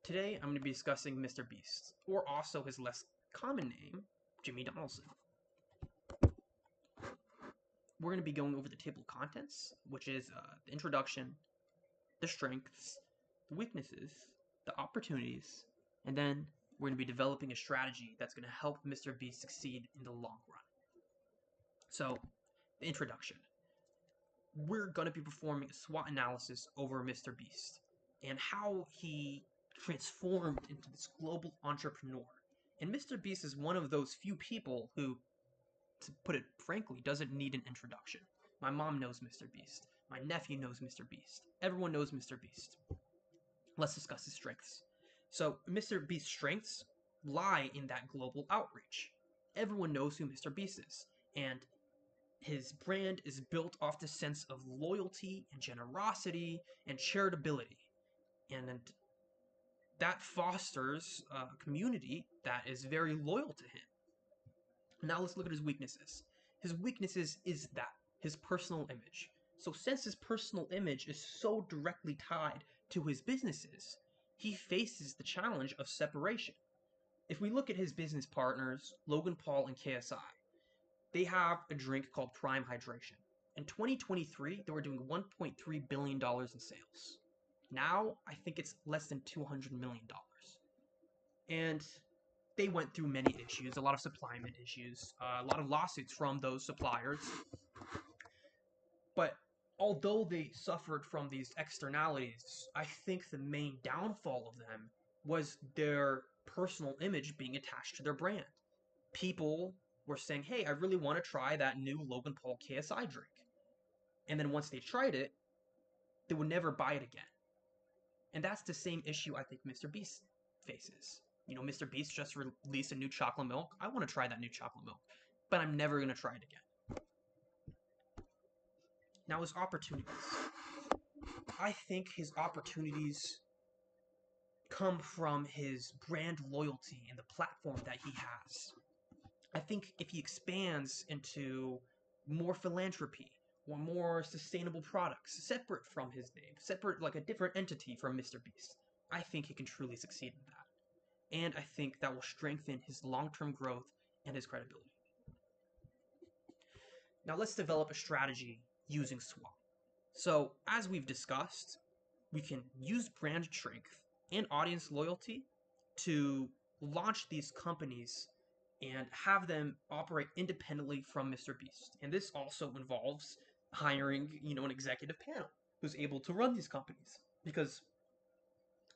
Today I'm going to be discussing Mr. Beast, or also his less common name, Jimmy Donaldson. We're going to be going over the table of contents, which is the introduction, the strengths, the weaknesses, the opportunities, and then we're going to be developing a strategy that's going to help Mr. Beast succeed in the long run. So, the introduction. We're going to be performing a SWOT analysis over Mr. Beast and how he transformed into this global entrepreneur. And Mr. Beast is one of those few people who, to put it frankly, doesn't need an introduction. My mom knows Mr. Beast. My nephew knows Mr. Beast. Everyone knows Mr. Beast. Let's discuss his strengths. So, Mr. Beast's strengths lie in that global outreach. Everyone knows who Mr. Beast is, and his brand is built off the sense of loyalty and generosity and charitability. And that fosters a community that is very loyal to him. Now let's look at his weaknesses. His weaknesses is that, his personal image. So since his personal image is so directly tied to his businesses, he faces the challenge of separation. If we look at his business partners, Logan Paul and KSI, they have a drink called Prime Hydration. In 2023, they were doing $1.3 billion in sales. Now, I think it's less than $200 million. And they went through many issues, a lot of supply issues, a lot of lawsuits from those suppliers. But although they suffered from these externalities, I think the main downfall of them was their personal image being attached to their brand. People were saying, hey, I really want to try that new Logan Paul KSI drink. And then once they tried it, they would never buy it again. And that's the same issue I think Mr. Beast faces. You know, Mr. Beast just released a new chocolate milk. I want to try that new chocolate milk, but I'm never going to try it again. Now, his opportunities. I think his opportunities come from his brand loyalty and the platform that he has. I think if he expands into more philanthropy or more sustainable products, separate from his name, separate like a different entity from Mr. Beast, I think he can truly succeed in that. And I think that will strengthen his long-term growth and his credibility. Now let's develop a strategy using SWOT. So as we've discussed, we can use brand strength and audience loyalty to launch these companies and have them operate independently from Mr. Beast. And this also involves hiring, an executive panel who's able to run these companies. Because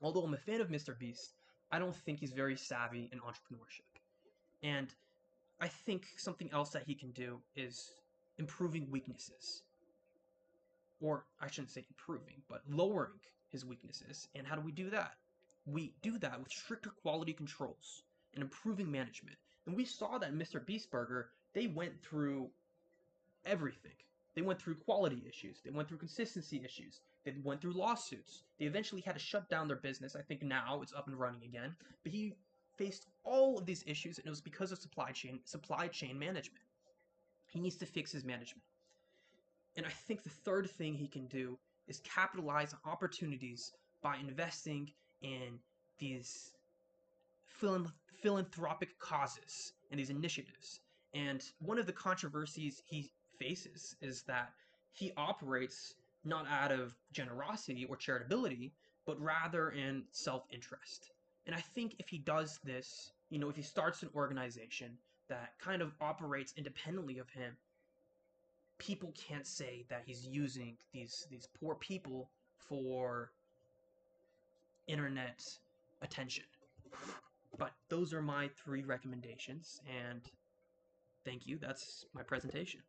although I'm a fan of Mr. Beast, I don't think he's very savvy in entrepreneurship. And I think something else that he can do is improving weaknesses. Or I shouldn't say improving, but lowering his weaknesses. And how do we do that? We do that with stricter quality controls and improving management. And we saw that in Mr. Beast Burger, they went through everything. They went through quality issues. They went through consistency issues. They went through lawsuits. They eventually had to shut down their business. I think now it's up and running again. But he faced all of these issues, and it was because of supply chain management. He needs to fix his management. And I think the third thing he can do is capitalize on opportunities by investing in these philanthropic causes and these initiatives. And one of the controversies he faces is that he operates not out of generosity or charitability, but rather in self-interest. And I think if he does this, if he starts an organization that kind of operates independently of him, people can't say that he's using these poor people for internet attention. But those are my 3 recommendations, and thank you. That's my presentation.